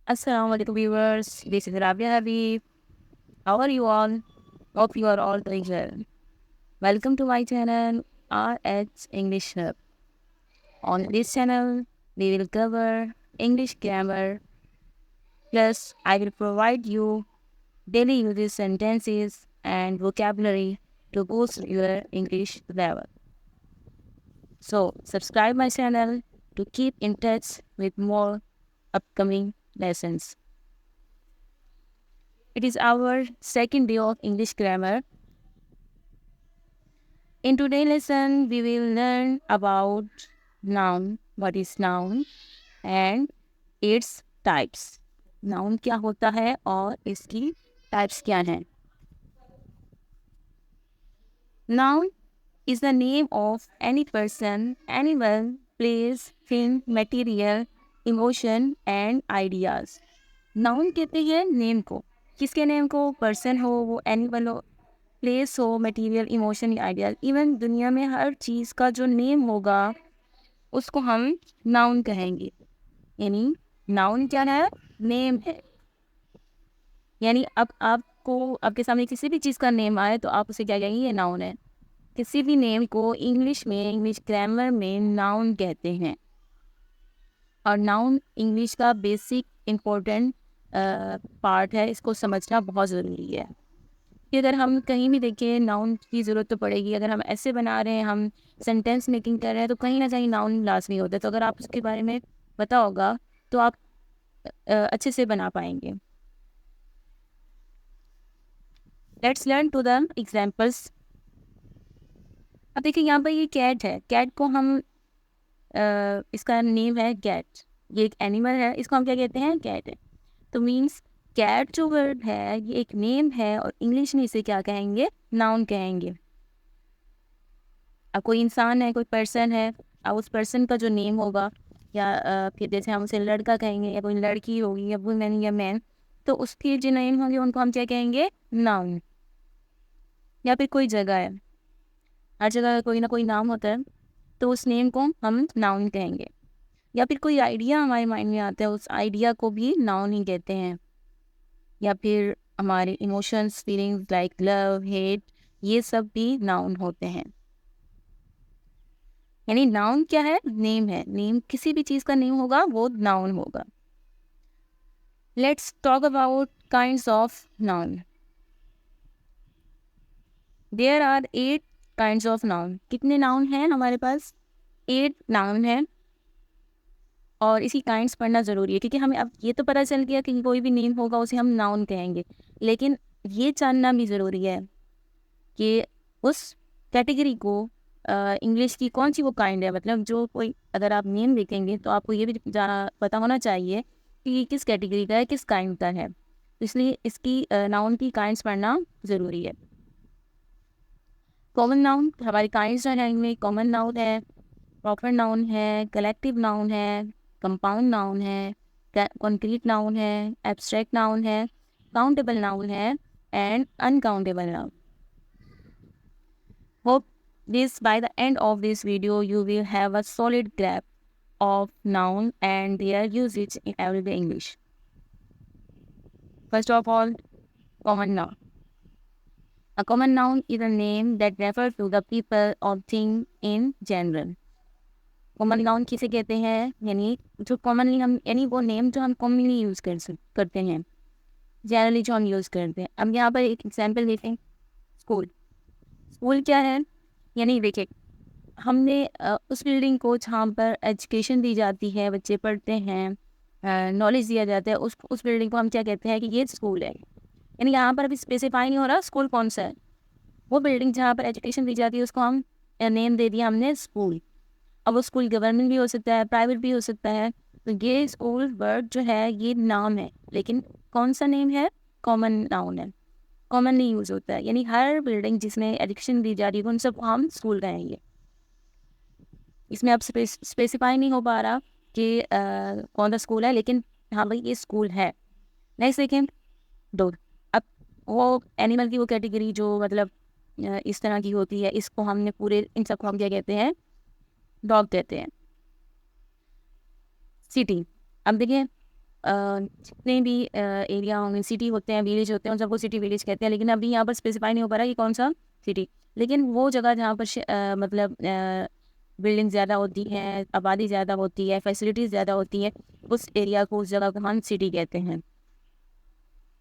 Assalamualaikum viewers, this is Rabia Habib. How are you all? Hope you are all doing well. Welcome to my channel RH English Hub. On this channel, we will cover English grammar, plus I will provide you daily usage sentences and vocabulary to boost your English level. So subscribe my channel to keep in touch with more upcoming lessons. It is our second day of English grammar. In today's lesson, we will learn about noun, what is noun and its types. Noun क्या होता है और इसकी types क्या हैं. Noun is the name of any person, animal, place, thing, material, emotion and ideas. Noun कहते हैं name को. किसके नेम को? पर्सन हो, वो एनिमल हो, प्लेस हो, मटेरियल, इमोशन या आइडिया. इवन दुनिया में हर चीज़ का जो नेम होगा उसको हम नाउन कहेंगे. यानी नाउन क्या है? नेम है. यानी अब आपको आपके सामने किसी भी चीज़ का नेम आए तो आप उसे क्या कहेंगे? ये नाउन है. किसी भी नेम को इंग्लिश में, इंग्लिश ग्रामर में नाउन कहते हैं. और नाउन इंग्लिश का बेसिक इम्पोर्टेंट पार्ट है. इसको समझना बहुत ज़रूरी है कि अगर हम कहीं भी देखें नाउन की ज़रूरत तो पड़ेगी. अगर हम ऐसे बना रहे हैं, हम सेंटेंस मेकिंग कर रहे हैं, तो कहीं ना कहीं नाउन लाजमी होता है. तो अगर आप उसके बारे में पता होगा तो आप अच्छे से बना पाएंगे. Let's learn to the examples. अब देखिए यहाँ पर ये कैट है. कैट को हम इसका नेम है कैट. ये एक एनिमल है, इसको हम क्या कहते हैं? कैट है. तो मीन्स कैट जो वर्ड है ये एक नेम है और इंग्लिश में इसे क्या कहेंगे? नाउन कहेंगे. अब कोई इंसान है, कोई पर्सन है, अब उस पर्सन का जो नेम होगा या फिर जैसे हम उसे लड़का कहेंगे या कोई लड़की होगी या वुमेन या मैन, तो उसके जो नेम होंगे उनको हम क्या कहेंगे? नाउन. या फिर कोई जगह है, हर जगह कोई ना कोई नाम होता है, तो उस नेम को हम नाउन कहेंगे. या फिर कोई आइडिया हमारे माइंड में आता है, उस आइडिया को भी नाउन ही कहते हैं. या फिर हमारे emotions, feelings like love, hate, ये सब भी नाउन होते हैं. यानी नाउन क्या है? नेम है. नेम किसी भी चीज़ का नेम होगा वो नाउन होगा. Let's talk about kinds of noun. There are 8 kinds of noun. कितने नाउन हैं हमारे पास? 8 नाउन हैं. और इसी काइंड्स पढ़ना ज़रूरी है क्योंकि हमें अब ये तो पता चल गया कि कोई भी नेम होगा उसे हम नाउन कहेंगे, लेकिन ये जानना भी ज़रूरी है कि उस कैटेगरी को इंग्लिश की कौन सी वो काइंड है. मतलब जो कोई अगर आप नेम देखेंगे तो आपको ये भी पता होना चाहिए कि ये किस कैटेगरी का है, किस काइंड का है. तो इसलिए इसकी नाउन की काइंड्स पढ़ना ज़रूरी है. कॉमन नाउन हमारी काइंड्स जो है इनमें कॉमन नाउन है, प्रॉपर नाउन है, कलेक्टिव नाउन है, कंपाउंड नाउन है, कॉन्क्रीट नाउन है, एब्स्ट्रैक्ट नाउन है, काउंटेबल नाउन है and uncountable noun. Hope this by the end of this video you will have a solid grasp of noun and their usage in everyday English. First of all, common noun. A common noun is a name that refers to the people or thing in general. Common noun किसे कहते हैं? यानी जो commonly हम, यानी वो name जो हम कॉमनली यूज़ करते हैं, जनरली जो हम यूज़ करते हैं. अब यहाँ पर एक एग्जांपल देखें. स्कूल. स्कूल क्या है? यानी देखिए हमने उस बिल्डिंग को जहाँ पर एजुकेशन दी जाती है, बच्चे पढ़ते हैं, नॉलेज दिया जाता है, उस बिल्डिंग को हम क्या कहते हैं? कि ये स्कूल है. यानी यहाँ पर अभी स्पेसिफाई नहीं हो रहा स्कूल कौन सा है. वो बिल्डिंग जहाँ पर एजुकेशन दी जाती है उसको हम नेम दे दिया हमने स्कूल. अब वो स्कूल गवर्नमेंट भी हो सकता है, प्राइवेट भी हो सकता है. तो ये स्कूल वर्ड जो है ये नाम है, लेकिन कौन सा नेम है? कॉमन नाउन है, कॉमनली यूज़ होता है. यानी हर बिल्डिंग जिसमें एजुकेशन दी जा रही है उन सबको हम स्कूल कहेंगे. इसमें अब स्पेसिफाई नहीं हो पा रहा कि कौन सा स्कूल है, लेकिन हाँ भाई ये स्कूल है. नेक्स्ट देखें. डॉग. अब वो एनिमल की वो कैटेगरी जो मतलब इस तरह की होती है, इसको हमने पूरे इन सबको हम क्या कहते हैं? डॉग कहते हैं. सिटी. अब देखिए जितने भी एरिया होंगे, सिटी होते हैं, विलेज होते हैं, उन सबको सिटी विलेज कहते हैं। लेकिन अभी यहाँ पर स्पेसिफाई नहीं हो पा रहा कि कौन सा सिटी, लेकिन वो जगह जहाँ पर मतलब बिल्डिंग ज़्यादा होती हैं, आबादी ज़्यादा होती है, फैसिलिटीज़ ज़्यादा होती है, उस एरिया को, उस जगह को हम सिटी कहते हैं।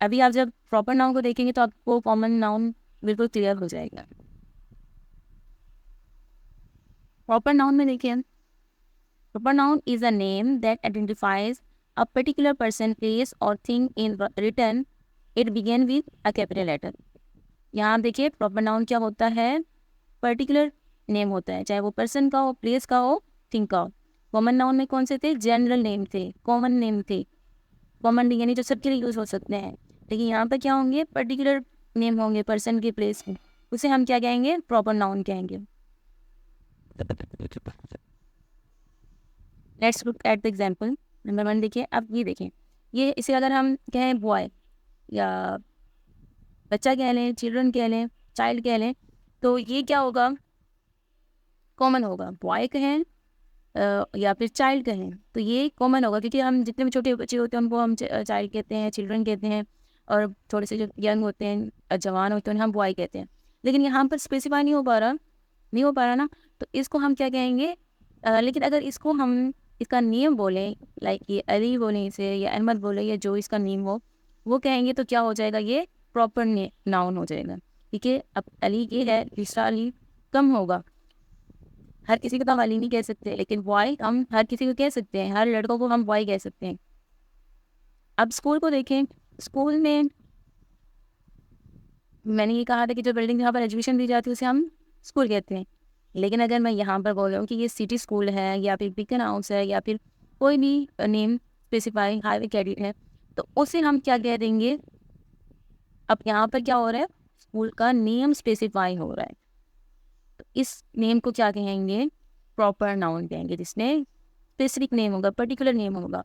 अभी आप जब प्रॉपर नाउन को देखेंगे तो आपको कॉमन नाउन बिल्कुल क्लियर हो जाएगा। प्रॉपर नाउन में देखिए, proper noun is a name that identifies a particular person, place or thing in written. It begin with a capital letter. यहाँ आप देखिए प्रॉपर नाउन क्या होता है, पर्टिकुलर नेम होता है, चाहे वो पर्सन का हो, प्लेस का हो, थिंग का हो। कॉमन नाउन में कौन से थे, जनरल नेम थे, कॉमन नेम थे, कॉमन यानी जो सबके लिए यूज हो सकते हैं। लेकिन यहाँ पर क्या होंगे, पर्टिकुलर नेम होंगे पर्सन के, प्लेस के, उसे हम क्या कहेंगे, प्रॉपर नाउन कहेंगे। Let's look at the example number 1। देखिए अब ये देखें, ये इसे अगर हम कहें बॉय या बच्चा कह लें, चिल्ड्रन कह लें, चाइल्ड कह लें, तो ये क्या होगा, कॉमन होगा। बॉय कहें या फिर चाइल्ड कहें तो ये कॉमन होगा, क्योंकि हम जितने भी छोटे बच्चे होते हैं उनको हम चाइल्ड कहते हैं, चिल्ड्रन कहते हैं, और थोड़े से जो यंग होते हैं, जवान होते हैं, हम बॉय कहते हैं। लेकिन यहाँ पर स्पेसिफाई नहीं हो पा रहा ना, तो इसको हम क्या कहेंगे। लेकिन अगर इसको हम इसका नेम बोलें, लाइक ये अली बोलें इसे, या अहमद बोले, या जो इसका नेम हो वो कहेंगे, तो क्या हो जाएगा, ये प्रॉपर नाउन हो जाएगा। ठीक है, अब अली ये है, दूसरा अली कम होगा, हर किसी को तो हम अली नहीं कह सकते, लेकिन बॉय हम हर किसी को कह सकते हैं, हर लड़कों को हम बॉय कह सकते हैं। अब स्कूल को देखें, स्कूल में मैंने ये कहा था कि जो बिल्डिंग जहाँ पर एजुकेशन दी जाती है उसे हम स्कूल कहते हैं। लेकिन अगर मैं यहाँ पर बोल रहा हूँ कि ये सिटी स्कूल है, या फिर बीकन हाउस है, या फिर कोई भी नेम स्पेसिफाई हाईवे कैडेट है, तो उसे हम क्या कह देंगे। अब यहाँ पर क्या हो रहा है, स्कूल का नेम स्पेसिफाई हो रहा है, तो इस नेम को क्या कहेंगे, प्रॉपर नाउन कहेंगे, जिसमें स्पेसिफिक नेम होगा, पर्टिकुलर नेम होगा।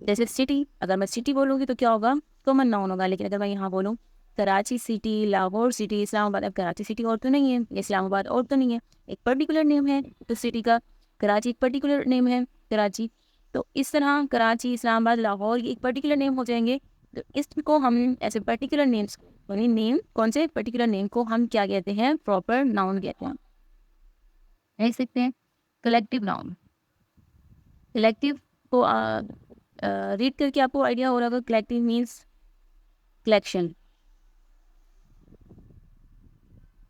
जैसे सिटी, अगर मैं सिटी बोलूँगी तो क्या होगा, कॉमन नाउन होगा। लेकिन अगर मैं यहाँ बोलूँ कराची सिटी, लाहौर सिटी, इस्लामाबाद, अब कराची सिटी और तो नहीं है, इस्लामाबाद और तो नहीं है, एक पर्टिकुलर नेम है तो सिटी का, कराची एक पर्टिकुलर नेम है, कराची। तो इस तरह कराची, इस्लामाबाद, लाहौर ये एक पर्टिकुलर नेम हो जाएंगे। तो इसको हम ऐसे पर्टिकुलर नेम्स, यानी नेम, कौन से पर्टिकुलर नेम को हम क्या कहते हैं, प्रॉपर नाउन कहते हैं। देख सकते हैं कलेक्टिव नाउन। कलेक्टिव को रीड करके आपको आइडिया हो रहा होगा, कलेक्टिव मीन्स कलेक्शन।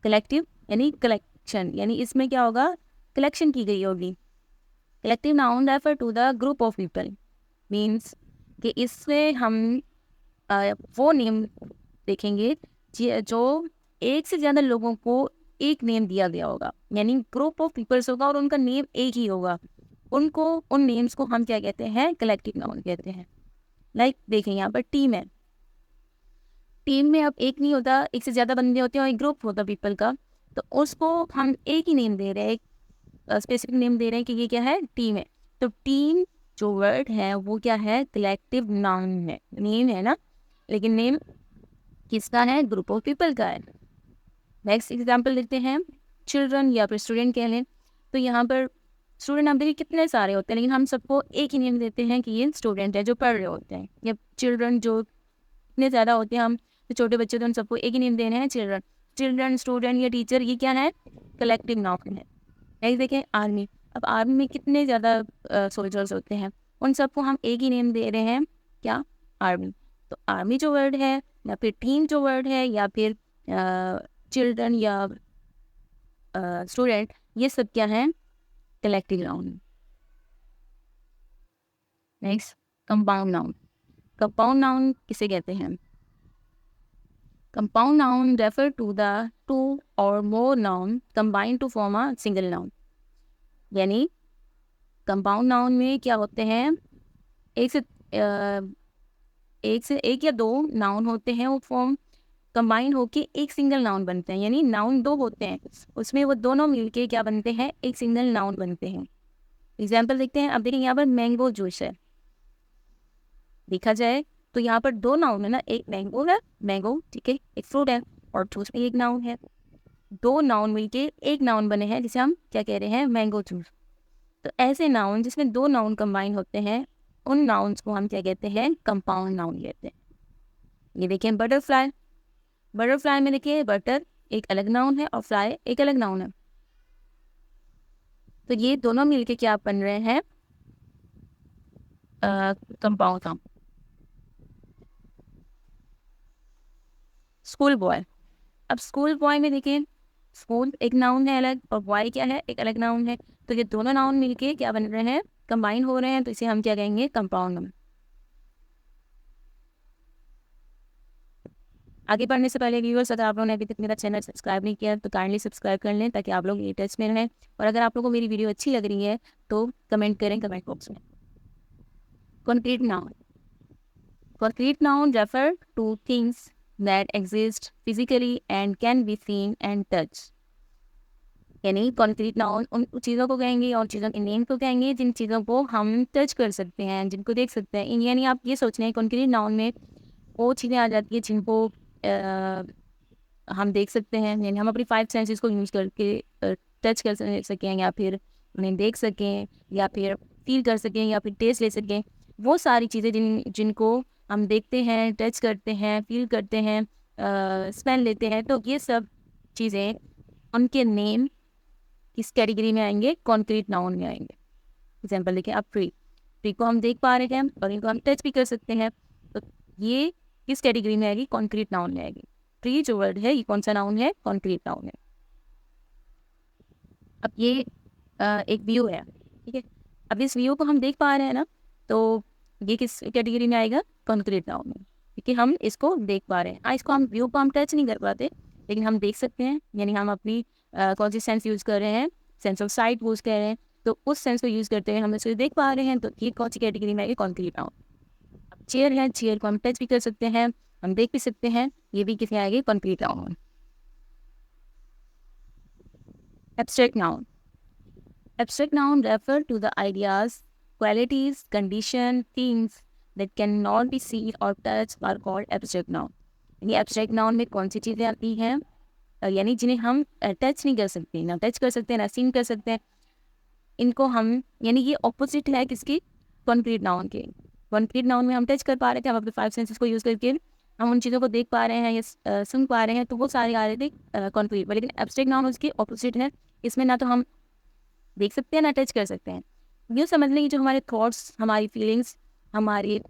कलेक्टिव यानी कलेक्शन, यानी इसमें क्या होगा, कलेक्शन की गई होगी। Collective noun refer to the group of people, means कि इसमें हम वो नेम देखेंगे जो एक से ज़्यादा लोगों को एक नेम दिया गया होगा, यानी ग्रुप ऑफ पीपल्स होगा और उनका नेम एक ही होगा, उनको, उन नेम्स को हम क्या कहते हैं, कलेक्टिव नाउन कहते हैं। लाइक देखें यहाँ पर टीम है, टीम में अब एक नहीं होता, एक से ज़्यादा बंदे होते हैं और एक ग्रुप होता पीपल का, तो उसको हम एक ही नेम दे रहे हैं, एक स्पेसिफिक नेम दे रहे हैं कि ये क्या है, टीम है। तो टीम जो वर्ड है वो क्या है, कलेक्टिव नाउन है, नेम है ना, लेकिन नेम किसका है, ग्रुप ऑफ पीपल का है। नेक्स्ट एग्जाम्पल देखते हैं, चिल्ड्रन या फिर स्टूडेंट कह लें, तो यहाँ पर स्टूडेंट आप देखिए कितने सारे होते हैं, लेकिन हम सबको एक ही नेम देते हैं कि ये स्टूडेंट है जो पढ़ रहे होते हैं, या चिल्ड्रन जो इतने ज़्यादा होते हैं, हम जो छोटे बच्चे, तो उन सबको एक ही नेम देने हैं, चिल्ड्रन। चिल्ड्रन, स्टूडेंट या टीचर, ये क्या है, कलेक्टिव नाउन है। नेक्स्ट देखें आर्मी, अब आर्मी में कितने ज़्यादा सोल्जर्स होते हैं, उन सबको हम एक ही नेम दे रहे हैं, क्या, आर्मी। तो आर्मी जो वर्ड है, या फिर टीम जो वर्ड है, या फिर चिल्ड्रन या स्टूडेंट, ये सब क्या है, collective noun. Next compound noun. Compound noun किसे कहते हैं, compound noun refer to the two और more noun combined to form a single noun. यानी कंपाउंड नाउन में क्या होते हैं, एक या दो नाउन होते हैं, वो फॉर्म कंबाइन होके एक सिंगल नाउन बनते हैं, यानी नाउन दो होते हैं, उसमें वो दोनों मिलके क्या बनते हैं, एक सिंगल नाउन बनते हैं। एग्जाम्पल देखते हैं, अब देखिए यहाँ पर मैंगो जूस है, देखा जाए तो यहाँ पर दो नाउन है ना, एक मैंगो है, मैंगो ठीक है, एक फ्रूट है, और जूस में एक नाउन है, दो नाउन मिलके एक नाउन बने हैं, जिसे हम क्या कह रहे हैं, मैंगो जूस। तो ऐसे नाउन जिसमें दो नाउन कंबाइन होते हैं उन नाउन्स को हम क्या कहते हैं, कंपाउंड नाउन कहते हैं। ये देखिए बटरफ्लाई, बटरफ्लाई में देखिए बटर एक अलग नाउन है और फ्लाई एक अलग नाउन है, तो ये दोनों मिलके क्या बन रहे हैं, कंपाउंड नाउन। स्कूल बॉय, अब स्कूल बॉय में देखिए स्कूल एक नाउन है अलग और बॉय क्या है, एक अलग नाउन है, तो ये दोनों नाउन मिलके क्या बन रहे हैं, कंबाइन हो रहे हैं, तो इसे हम क्या कहेंगे, कंपाउंड नाउन। आगे बढ़ने से पहले व्यूअर्स, अगर आप लोगों ने अभी तक मेरा चैनल सब्सक्राइब नहीं किया तो काइंडली सब्सक्राइब कर लें, ताकि आप लोग लेटेस्ट में रहें। और अगर आप लोगों को मेरी वीडियो अच्छी लग रही है तो कमेंट करें कमेंट बॉक्स में। Concrete noun, concrete noun refer to things that exist physically and can be seen and touched। यानी कॉन्क्रीट नाउन उन चीज़ों को कहेंगे और चीज़ों के नेम को कहेंगे जिन चीज़ों को हम टच कर सकते हैं, जिनको देख सकते हैं। यानी आप ये सोच रहे हैं कॉन्क्रीट नाउन में वो चीज़ें आ जाती है जिनको हम देख सकते हैं, यानी हम अपनी 5 सेंसेस को यूज़ करके टच कर सकें, या फिर उन्हें देख सकें, या फिर फील कर सकें, या फिर टेस्ट ले सकें। वो सारी चीज़ें जिनको हम देखते हैं, टच करते हैं, फील करते हैं, स्मेल लेते हैं, तो ये सब चीज़ें उनके नेम किस कैटेगरी में आएंगे, कॉन्क्रीट नाउन में आएंगे। एग्जाम्पल देखिए, अब ट्री, ट्री को हम देख पा रहे हैं और इनको हम टच भी कर सकते हैं, तो ये किस कैटेगरी में आएगी, कॉन्क्रीट नाउन में आएगी। ट्री जो वर्ड है ये कौन सा नाउन है, कॉन्क्रीट नाउन है। अब ये एक व्यू है, ठीक है, अब इस व्यू को हम देख पा रहे हैं ना, तो ये किस कैटेगरी में आएगा, कॉन्क्रीट नाउन में, क्योंकि हम इसको देख पा रहे हैं। हाँ, इसको हम व्यू को हम टच नहीं कर पाते, लेकिन हम देख सकते हैं, यानी हम अपनी कौन सी सेंस यूज़ कर रहे हैं, सेंस ऑफ साइट यूज़ कर रहे हैं, तो उस सेंस को यूज़ करते हुए हम इसको देख पा रहे हैं, तो ये कौन सी कैटेगरी में आएगी, कॉन्क्रीट नाउन। अब चेयर है, चेयर को हम टच भी कर सकते हैं, हम देख भी सकते हैं, ये भी किस में आएगी, concrete noun. Abstract noun, abstract noun refer to the ideas, qualities, condition, things that cannot be seen or touched are called abstract noun। यानी abstract noun में कौन सी चीज़ें आती हैं, यानी जिन्हें हम टच नहीं कर सकते, ना टच कर सकते हैं ना सीन कर सकते हैं, इनको हम, यानी ये ऑपोजिट है किसकी, कॉन्क्रीट नाउन के। कॉन्क्रीट नाउन में हम टच कर पा रहे थे, हम अपने 5 सेंसेस को यूज़ करके हम उन चीज़ों को देख पा रहे हैं या सुन पा रहे हैं, तो वो सारे आ रहे थे कॉन्क्रीट पर। लेकिन एब्स्ट्रैक्ट नाउन उसकी ऑपोजिट है, इसमें ना तो हम देख सकते हैं ना टच कर सकते हैं। यूँ समझ लें कि जो हमारे थॉट्स, हमारी फीलिंग्स, हमारे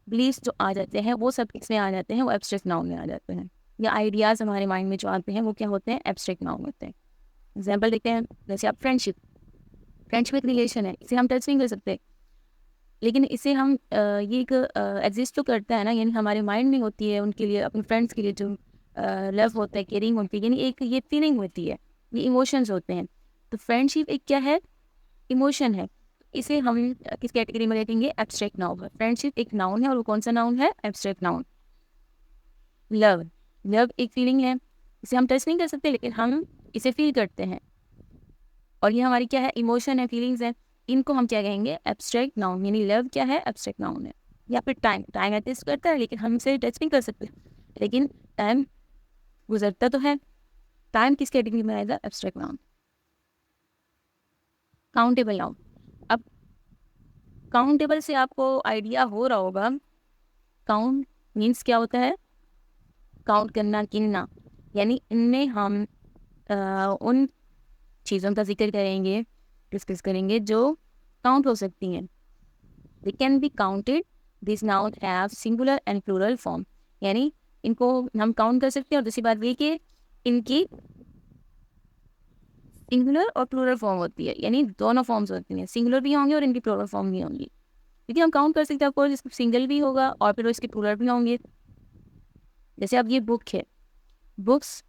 बिलीव्स जो आ जाते हैं वो सब इसमें आ जाते हैं, वो एब्स्ट्रैक्ट नाउन में आ जाते हैं। या आइडियाज़ हमारे माइंड में जो आते हैं वो क्या होते हैं, एब्स्ट्रैक्ट नाउन होते हैं। एग्जाम्पल देखते हैं, जैसे आप फ्रेंडशिप, फ्रेंडशिप एक रिलेशन है, इसे हम टच नहीं कर सकते, लेकिन इसे हम ये एक एग्जिस्ट तो करता है ना, यानी हमारे माइंड में होती है, उनके लिए, अपने फ्रेंड्स के लिए जो लव होता है, केयरिंग होती है, यानी एक ये फीलिंग होती है, ये इमोशंस होते हैं। तो फ्रेंडशिप एक क्या है, इमोशन है, इसे हम किस कैटेगरी में रखेंगे, एब्स्ट्रैक्ट नाउन है। फ्रेंडशिप एक नाउन है और वो कौन सा नाउन है, एब्स्ट्रैक्ट नाउन। लव, लव एक फीलिंग है, इसे हम टच नहीं कर सकते लेकिन हम इसे फील करते हैं, और ये हमारी क्या है, इमोशन है, फीलिंग्स है, इनको हम क्या कहेंगे, एब्स्ट्रैक्ट नाउन। यानी लव क्या है, एब्स्ट्रैक्ट नाउन है। या फिर टाइम, टाइम एग्जिस्ट करता है लेकिन हम इसे टच नहीं कर सकते, लेकिन टाइम गुजरता तो है, टाइम किस कैटेगरी में आएगा, एब्स्ट्रैक्ट नाउन। काउंटेबल नाउन, अब काउंटेबल से आपको आइडिया हो रहा होगा, काउंट मीन्स क्या होता है, काउंट करना, गिनना, यानी इनमें हम उन चीज़ों का जिक्र करेंगे, डिस्कस करेंगे जो काउंट हो सकती हैं। They can be counted, this noun have singular and plural form, यानी इनको हम काउंट कर सकते हैं। और दूसरी बात ये कि इनकी सिंगुलर और प्लूरल फॉर्म होती है, यानी दोनों फॉर्म्स होती हैं, सिंगुलर भी होंगे और इनकी प्लूरल फॉर्म भी होंगी, क्योंकि हम काउंट कर सकते हैं, ऑफकोर्स इसमें सिंगल भी होगा और फिर इसके प्लूरल भी होंगे। जैसे अब ये बुक है, बुक्स,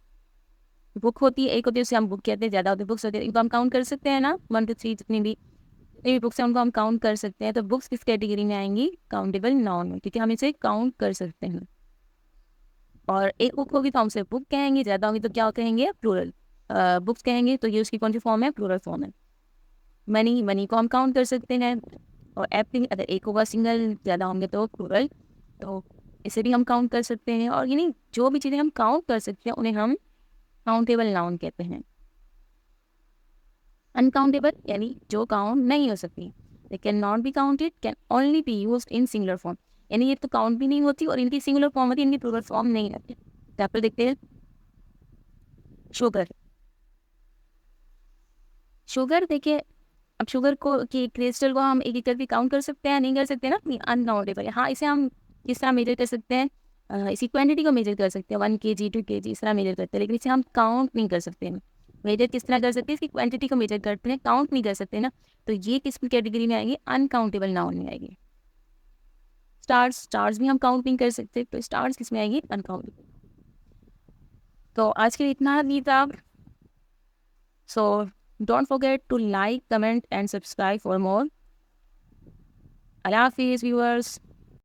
बुक होती है, एक होती है उसे हम बुक कहते हैं, ज़्यादा होती है बुक्स होती है, इनको हम काउंट कर सकते हैं ना, 1 to 3 जितनी भी बुक्स हैं उनको हम काउंट कर सकते हैं। तो बुक्स किस कैटेगरी में आएंगी, काउंटेबल नाउन में, क्योंकि हम इसे काउंट कर सकते हैं। और एक बुक होगी तो हम उसे बुक कहेंगे, ज़्यादा होगी तो क्या कहेंगे, प्लूरल बुक्स कहेंगे, तो ये उसकी कौन सी फॉर्म है, प्लूरल फॉर्म है। मनी, मनी को हम काउंट कर सकते हैं, और एप्पल अगर एक होगा सिंगल, ज़्यादा होंगे तो प्लूरल, तो इसे भी हम काउंट कर सकते हैं। और यानी जो भी चीज़ें हम काउंट कर सकते हैं उन्हें हम काउंटेबल नाउन कहते हैं। अनकाउंटेबल यानी जो काउंट नहीं हो सकती, they can not be counted, can only be used in singular form, यानी ये तो काउंट भी नहीं होती और इनकी सिंगुलर फॉर्म होती है, इनकी प्लूरल फॉर्म नहीं रहती। एग्जाम्पल देखते हैं, शुगर। शुगर देखिए, अब शुगर को कि क्रिस्टल को हम एक एक करके काउंट कर सकते हैं, नहीं कर सकते ना, अनकाउंटेबल है। हाँ, इसे हम किस तरह मेजर कर सकते हैं, इसी क्वांटिटी को मेजर कर सकते हैं, 1 kg 2 kg इस तरह मेजर करते हैं, लेकिन इसे हम काउंट नहीं कर सकते हैं। मेजर किस तरह कर सकते हैं, इसकी क्वांटिटी को मेजर करते हैं, काउंट नहीं कर सकते ना, तो ये किस कैटेगरी में आएगी, अनकाउंटेबल नाउन में आएगी। स्टार्स, स्टार्स भी हम काउंट नहीं कर सकते, तो स्टार्स किस में आएगी, अनकाउंटेबल। तो आज के लिए इतना ही था। सो don't forget to like, comment and subscribe for more. Allah Hafiz viewers.